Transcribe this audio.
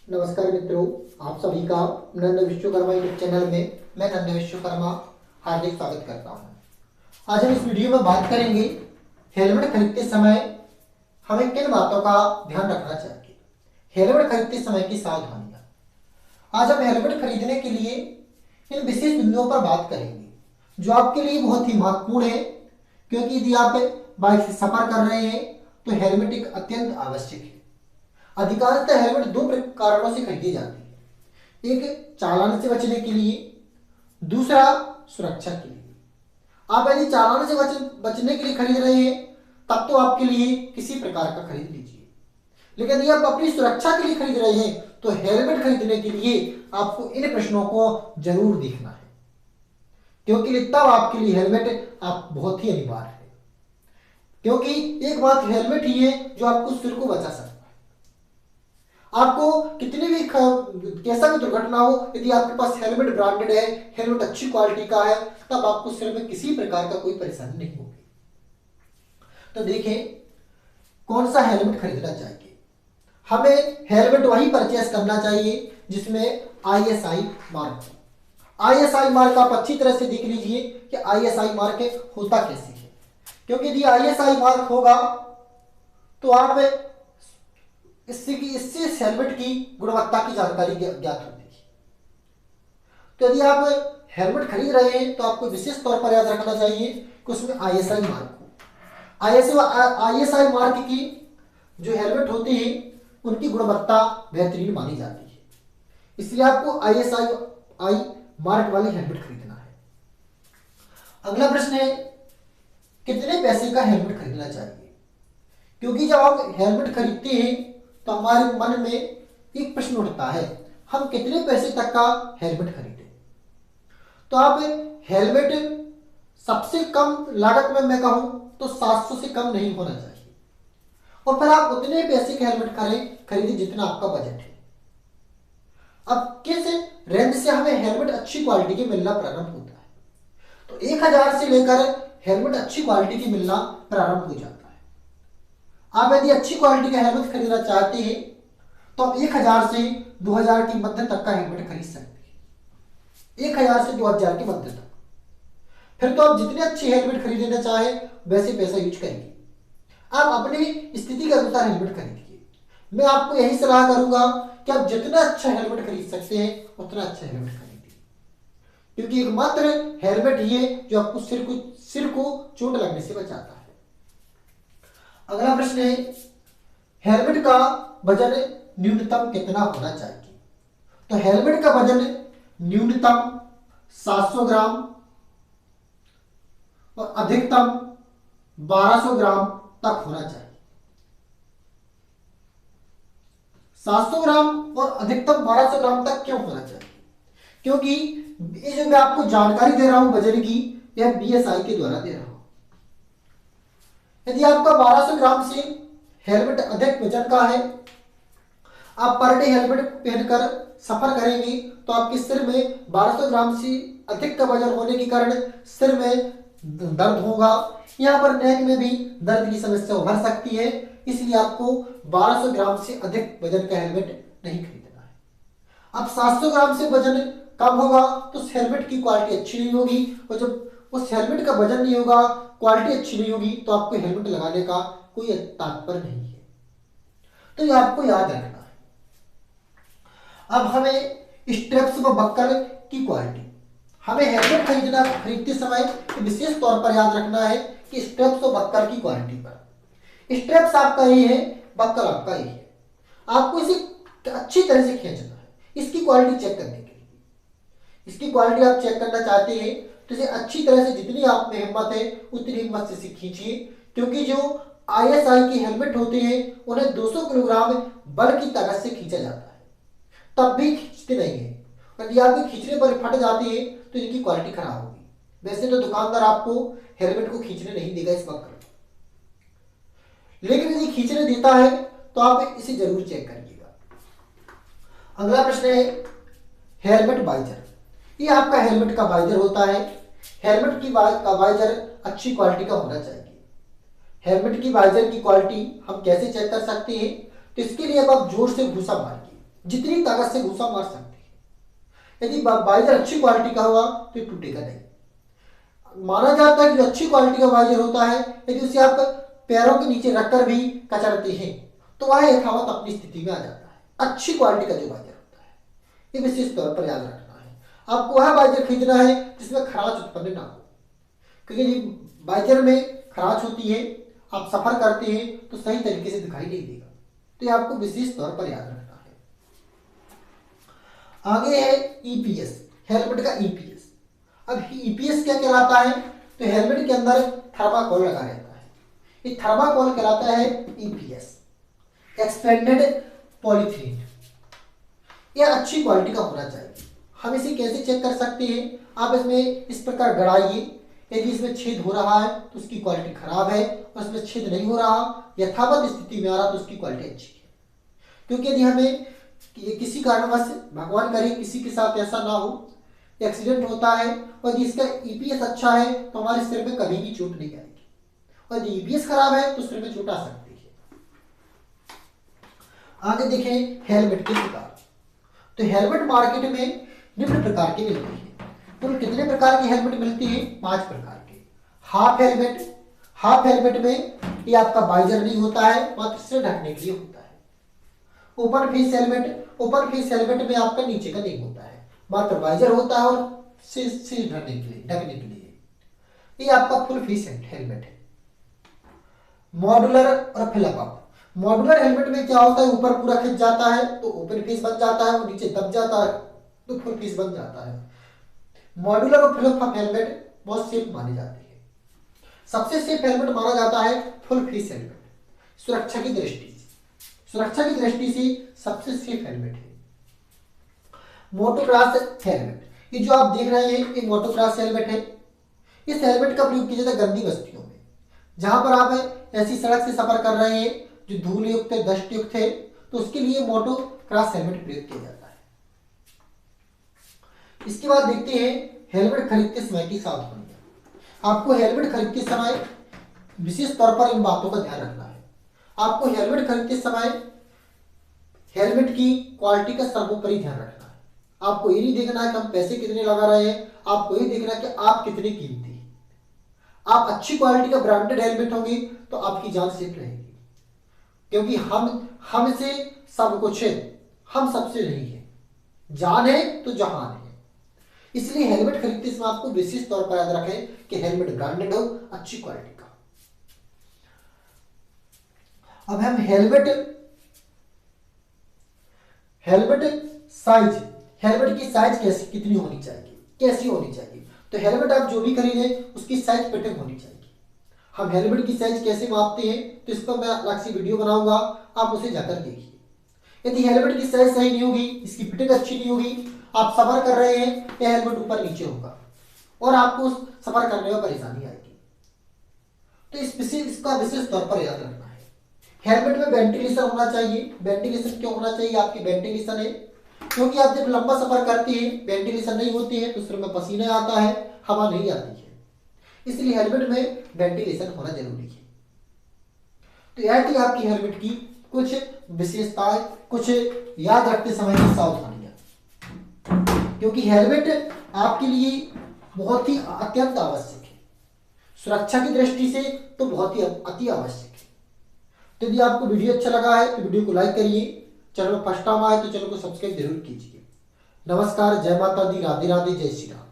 नमस्कार मित्रों, आप सभी का नंद विश्वकर्मा यूट्यूब चैनल में मैं नंद विश्वकर्मा हार्दिक स्वागत करता हूं। आज हम इस वीडियो में बात करेंगे हेलमेट खरीदते समय हमें किन बातों का ध्यान रखना चाहिए। हेलमेट खरीदते समय की सावधानियां। आज हम हेलमेट खरीदने के लिए इन विशेष बिंदुओं पर बात करेंगे जो आपके लिए बहुत ही महत्वपूर्ण है, क्योंकि यदि आप बाइक से सफर कर रहे हैं तो हेलमेट एक अत्यंत आवश्यक है। अधिकांशतः हेलमेट दो कारणों से खरीदी जाती है। एक चालान से बचने के लिए, दूसरा सुरक्षा के लिए। आप यदि चालान से बचने के लिए खरीद रहे हैं तब तो आपके लिए किसी प्रकार का खरीद लीजिए, लेकिन यदि आप अपनी सुरक्षा के लिए खरीद रहे हैं तो हेलमेट खरीदने के लिए आपको इन प्रश्नों को जरूर देखना है, क्योंकि तब आपके लिए हेलमेट आप बहुत ही अनिवार्य है। क्योंकि एक बात हेलमेट ही है जो आपको सिर को बचा सकता है। आपको कितनी भी कैसा भी दुर्घटना हो, यदि आपके पास हेलमेट ब्रांडेड है, हेलमेट अच्छी क्वालिटी का है, तब आपको सिर में किसी प्रकार का कोई परेशानी नहीं होगी। तो देखें कौन सा हेलमेट खरीदना चाहिए। हमें हेलमेट वही परचेस करना चाहिए जिसमें ISI मार्क हो। ISI मार्क आप अच्छी तरह से देख लीजिए कि ISI मार्क होता कैसे है, क्योंकि यदि ISI मार्क होगा तो आप इससे इस हेलमेट की गुणवत्ता की जानकारी ज्ञात होती है। तो यदि आप हेलमेट खरीद रहे हैं तो आपको विशेष तौर पर याद रखना चाहिए कि उसमें ISI मार्क हो। ISI मार्क की जो हेलमेट होते हैं उनकी गुणवत्ता बेहतरीन मानी जाती है, इसलिए आपको ISI मार्क वाली हेलमेट खरीदना है। अगला प्रश्न है कितने पैसे का हेलमेट खरीदना चाहिए, क्योंकि जब आप हेलमेट खरीदते हैं तो हमारे मन में एक प्रश्न उठता है, हम कितने पैसे तक का हेलमेट खरीदें। तो आप हेलमेट सबसे कम लागत में मैं कहूं तो 700 से कम नहीं होना चाहिए, और फिर आप उतने पैसे का हेलमेट खरीदें जितना आपका बजट है। अब किस रेंज से हमें हेलमेट अच्छी क्वालिटी के मिलना प्रारंभ होता है, तो 1000 से लेकर हेलमेट अच्छी क्वालिटी की मिलना प्रारंभ हो जाता है। आप यदि अच्छी क्वालिटी का हेलमेट खरीदना चाहते हैं तो आप 1000 से 2000 के मध्य तक का हेलमेट खरीद सकते हैं। 1000 से 2000 के मध्य तक। फिर तो आप जितने अच्छे हेलमेट खरीदना चाहे वैसे पैसा यूज करिए। आप अपनी स्थिति के अनुसार हेलमेट खरीदिए। मैं आपको यही सलाह करूंगा कि आप जितना अच्छा हेलमेट खरीद सकते हैं उतना अच्छा हेलमेट खरीदिए, क्योंकि एकमात्र हेलमेट ही है जो आपको सिर को चोट लगने से बचाता है। अगला प्रश्न है हेलमेट का वजन न्यूनतम कितना होना चाहिए। तो हेलमेट का वजन न्यूनतम 700 ग्राम और अधिकतम 1200 ग्राम तक होना चाहिए। 700 ग्राम और अधिकतम 1200 ग्राम तक क्यों होना चाहिए, क्योंकि ये जो मैं आपको जानकारी दे रहा हूं वजन की, यह BSI के द्वारा दे रहा हूं। यदि आपका 1200 ग्राम से हेलमेट अधिक वजन का है, आप पर डे हेलमेट पहनकर सफर करेंगे तो आपके सिर में 1200 ग्राम से अधिक का वजन होने के कारण सिर में दर्द होगा। यहाँ पर नेक में भी दर्द की समस्या उभर सकती है, इसलिए आपको 1200 ग्राम से अधिक वजन का हेलमेट नहीं खरीदना है। अब 700 ग्राम से वजन कम होगा तो उस हेलमेट की क्वालिटी अच्छी नहीं होगी, और जब उस हेलमेट का वजन नहीं होगा, क्वालिटी अच्छी नहीं होगी, तो आपको हेलमेट लगाने का कोई तात्पर्य नहीं है। तो ये आपको याद रखना है। अब हमें स्ट्रैप्स व बक्कल की क्वालिटी, हमें हेलमेट खरीदते समय विशेष तौर पर याद रखना है कि स्ट्रैप्स व बक्कल की क्वालिटी पर। स्ट्रैप्स आपका ये है, बक्कल आपका ये है। आपको इसे अच्छी तरह से खींचना है इसकी क्वालिटी चेक करने के लिए। इसकी क्वालिटी आप चेक करना चाहते हैं तो इसे अच्छी तरह से, जितनी आप में हिम्मत है उतनी हिम्मत से खींचिए, क्योंकि जो ISI के हेलमेट होते हैं उन्हें 200 किलोग्राम बल की ताकत से खींचा जाता है, तब भी खींचते नहीं है। यदि आपके खींचने पर फट जाती है तो इनकी क्वालिटी खराब होगी। वैसे तो दुकानदार आपको हेलमेट को खींचने नहीं देगा इस वक्त, लेकिन यदि खींचने देता है तो आप इसे जरूर चेक करिएगा। अगला प्रश्न है हेलमेट वाइजर। ये आपका हेलमेट का वाइजर होता है। हेलमेट का वाइजर अच्छी क्वालिटी का होना चाहिए। हेलमेट की वाइजर की क्वालिटी हम कैसे चेक कर सकते हैं, तो इसके लिए अब आप जोर से घूसा मारिए। जितनी ताकत से घूसा मार सकती है। यदि वाइजर अच्छी क्वालिटी का हुआ तो टूटेगा नहीं। माना जाता है कि जो अच्छी क्वालिटी का वाइजर होता है यदि उसे आप पैरों के नीचे रखकर भी कचरते हैं तो वह यथावत अपनी स्थिति में आ जाता है। अच्छी क्वालिटी का जो वाइजर होता है, ये विशेष तौर पर याद रखना है। आपको वह वाइजर खरीदना है जिसमें खरांच उत्पन्न ना हो, क्योंकि यदि वाइजर में खरांच होती है, आप सफर करते हैं तो सही तरीके से दिखाई नहीं देगा। तो ये आपको विशेष तौर पर याद रखना है। आगे है ईपीएस, हेलमेट का ईपीएस। अब ईपीएस क्या कहलाता है? तो हेलमेट के अंदर थर्माकोल लगा रहता है, ये थर्माकोल कहलाता है ईपीएस, एक्सपेंडेड पॉलीथीन। यह अच्छी क्वालिटी का होना चाहिए। हम इसे कैसे चेक कर सकते हैं? आप इसमें इस प्रकार गड़ाइए, यदि इसमें छेद हो रहा है तो उसकी क्वालिटी खराब है, और इसमें छेद नहीं हो रहा, यथावत स्थिति में आ रहा तो उसकी क्वालिटी अच्छी है। क्योंकि यदि हमें किसी कारणवश, भगवान करे किसी के साथ ऐसा ना हो, एक्सीडेंट होता है और यदि इसका ईपीएस अच्छा है तो हमारे सिर में कभी भी चोट नहीं आएगी, और यदि ईपीएस खराब है तो सिर में चोट आ सकती है। आगे देखें हेलमेट के प्रकार। तो हेलमेट मार्केट में निम्न प्रकार के मिलते हैं। कुल कितने प्रकार की हेलमेट मिलती है? 5 प्रकार के। हाफ हेलमेट, हाफ हेलमेट में ये आपका वाइजर नहीं होता है, मात्र सिर ढकने के लिए होता है। Open face helmet, open face helmet में आपका नीचे का नहीं होता है, मात्र वाइजर होता है और सिर ढकने के लिए। ये आपका फुल फेस हेलमेट है। मॉड्यूलर और फिलअप अप। मॉड्यूलर हेलमेट में क्या होता है? ऊपर पूरा खिंच जाता है तो ओपन फेस बन जाता है, और नीचे दब जाता है तो फुल फेस बन जाता है। मॉड्यूलर और फिलअप अप हेलमेट बहुत सेफ माने जाते हैं। सबसे सेफ हेलमेट माना जाता है फुल फेस हेलमेट, सुरक्षा की दृष्टि से, सुरक्षा की दृष्टि से सबसे सेफ हेलमेट है। मोटोक्रॉस हेलमेट, ये जो आप देख रहे हैं ये मोटोक्रॉस हेलमेट है। इस हेलमेट का प्रयोग किया जाता है गंदी बस्तियों में, जहां पर आप ऐसी सड़क से सफर कर रहे हैं जो धूल युक्त है, डस्ट युक्त है, तो उसके लिए मोटोक्रॉस हेलमेट प्रयोग किया जाता है। इसके बाद देखते हैं हेलमेट खरीदते समय की सावधानियां। आपको हेलमेट खरीदते समय विशेष तौर पर इन बातों का ध्यान रखना है। आपको हेलमेट खरीदते समय हेलमेट की क्वालिटी का सर्वोपरि ध्यान रखना है। आपको ये नहीं देखना है कि हम पैसे कितने लगा रहे हैं, आपको ये देखना है कि आप कितने कीमती हैं। आप अच्छी क्वालिटी का ब्रांडेड हेलमेट होंगे तो आपकी जान सेफ रहेगी, क्योंकि हमसे सब कुछ है, हम सबसे नहीं है, जान है तो जहान है। इसलिए हेलमेट खरीदते समय आपको विशेष तौर पर याद रखें कि हेलमेट ब्रांडेड हो, अच्छी क्वालिटी का। अब हम हेलमेट साइज, हेलमेट की साइज कितनी होनी चाहिए, कैसी होनी चाहिए? तो हेलमेट आप जो भी खरीदें उसकी साइज फिटिंग होनी चाहिए। हम हेलमेट की साइज कैसे मापते हैं तो इस पर मैं अलग से वीडियो बनाऊंगा, आप उसे जाकर देखिए। यदि हेलमेट की साइज सही नहीं होगी, इसकी फिटिंग अच्छी नहीं होगी, आप सफर कर रहे हैं, यह हेलमेट ऊपर नीचे होगा और आपको सफर करने में परेशानी आएगी। तो इसका विशेष तौर पर याद रखना है। हेलमेट में वेंटिलेशन होना चाहिए। वेंटिलेशन क्यों होना चाहिए? आपकी वेंटिलेशन है, क्योंकि आप जब लंबा सफर करते हैं, वेंटिलेशन नहीं होती है तो सिर में पसीना आता है, हवा नहीं आती है, इसलिए हेलमेट में वेंटिलेशन होना जरूरी है। तो यह थी आपकी हेलमेट की कुछ विशेषताएं, कुछ याद रखते समय की सावधानियां, क्योंकि हेलमेट आपके लिए बहुत ही अत्यंत आवश्यक है। सुरक्षा की दृष्टि से तो बहुत ही अति आवश्यक है। तो यदि आपको वीडियो अच्छा लगा है तो वीडियो को लाइक करिए, चैनल फर्स्ट टाइम आए तो चैनल को सब्सक्राइब जरूर कीजिए। नमस्कार, जय माता दी, राधे राधे, जय श्री राम।